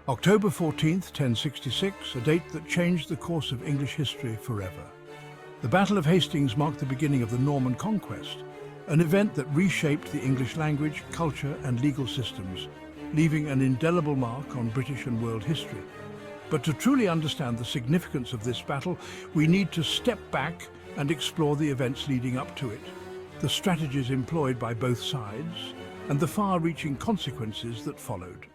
October 14th, 1066, a date that changed the course of English history forever. The Battle of Hastings marked the beginning of the Norman Conquest, an event that reshaped the English language, culture and legal systems, leaving an indelible mark on British and world history. But to truly understand the significance of this battle, we need to step back and explore the events leading up to it, the strategies employed by both sides, and the far-reaching consequences that followed.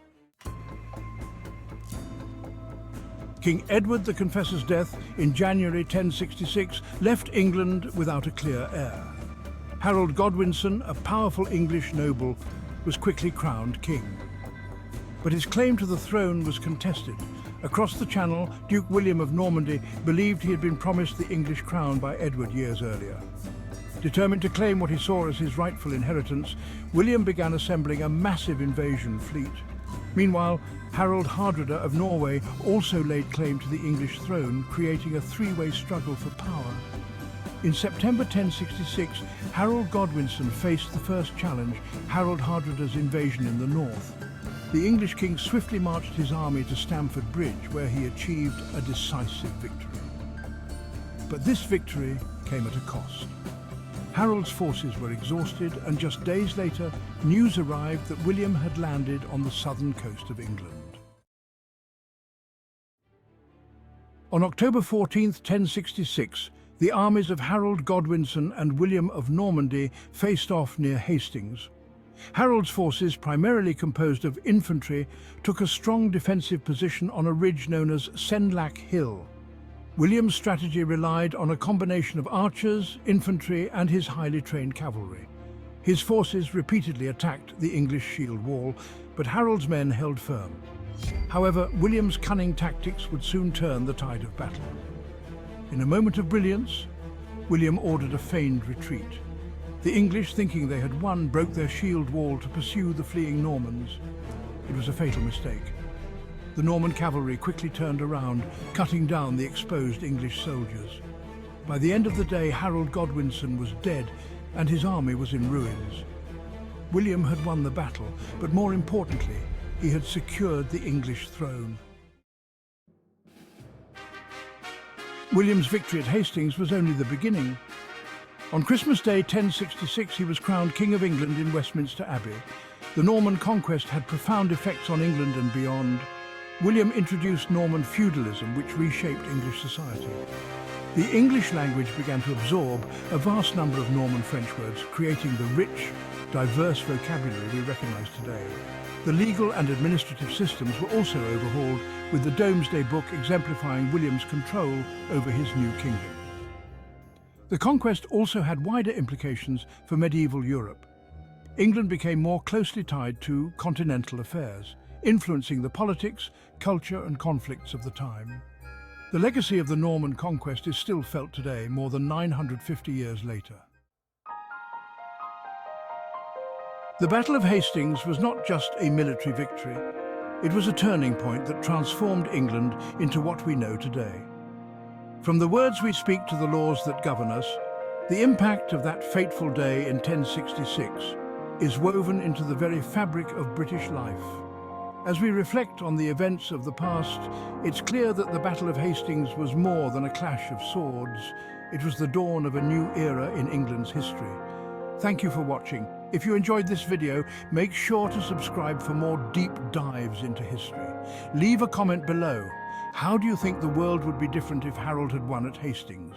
King Edward the Confessor's death in January 1066 left England without a clear heir. Harold Godwinson, a powerful English noble, was quickly crowned king. But his claim to the throne was contested. Across the Channel, Duke William of Normandy believed he had been promised the English crown by Edward years earlier. Determined to claim what he saw as his rightful inheritance, William began assembling a massive invasion fleet. Meanwhile, Harald Hardrada of Norway also laid claim to the English throne, creating a three-way struggle for power. In September 1066, Harold Godwinson faced the first challenge, Harald Hardrada's invasion in the north. The English king swiftly marched his army to Stamford Bridge, where he achieved a decisive victory. But this victory came at a cost. Harold's forces were exhausted, and just days later, news arrived that William had landed on the southern coast of England. On October 14th, 1066, the armies of Harold Godwinson and William of Normandy faced off near Hastings. Harold's forces, primarily composed of infantry, took a strong defensive position on a ridge known as Senlac Hill. William's strategy relied on a combination of archers, infantry, and his highly trained cavalry. His forces repeatedly attacked the English shield wall, but Harold's men held firm. However, William's cunning tactics would soon turn the tide of battle. In a moment of brilliance, William ordered a feigned retreat. The English, thinking they had won, broke their shield wall to pursue the fleeing Normans. It was a fatal mistake. The Norman cavalry quickly turned around, cutting down the exposed English soldiers. By the end of the day, Harold Godwinson was dead and his army was in ruins. William had won the battle, but more importantly, he had secured the English throne. William's victory at Hastings was only the beginning. On Christmas Day 1066, he was crowned King of England in Westminster Abbey. The Norman Conquest had profound effects on England and beyond. William introduced Norman feudalism, which reshaped English society. The English language began to absorb a vast number of Norman French words, creating the rich, diverse vocabulary we recognize today. The legal and administrative systems were also overhauled, with the Domesday Book exemplifying William's control over his new kingdom. The conquest also had wider implications for medieval Europe. England became more closely tied to continental affairs, influencing the politics, culture and conflicts of the time. The legacy of the Norman conquest is still felt today, more than 950 years later. The Battle of Hastings was not just a military victory. It was a turning point that transformed England into what we know today. From the words we speak to the laws that govern us, the impact of that fateful day in 1066 is woven into the very fabric of British life. As we reflect on the events of the past, it's clear that the Battle of Hastings was more than a clash of swords. It was the dawn of a new era in England's history. Thank you for watching. If you enjoyed this video, make sure to subscribe for more deep dives into history. Leave a comment below. How do you think the world would be different if Harold had won at Hastings?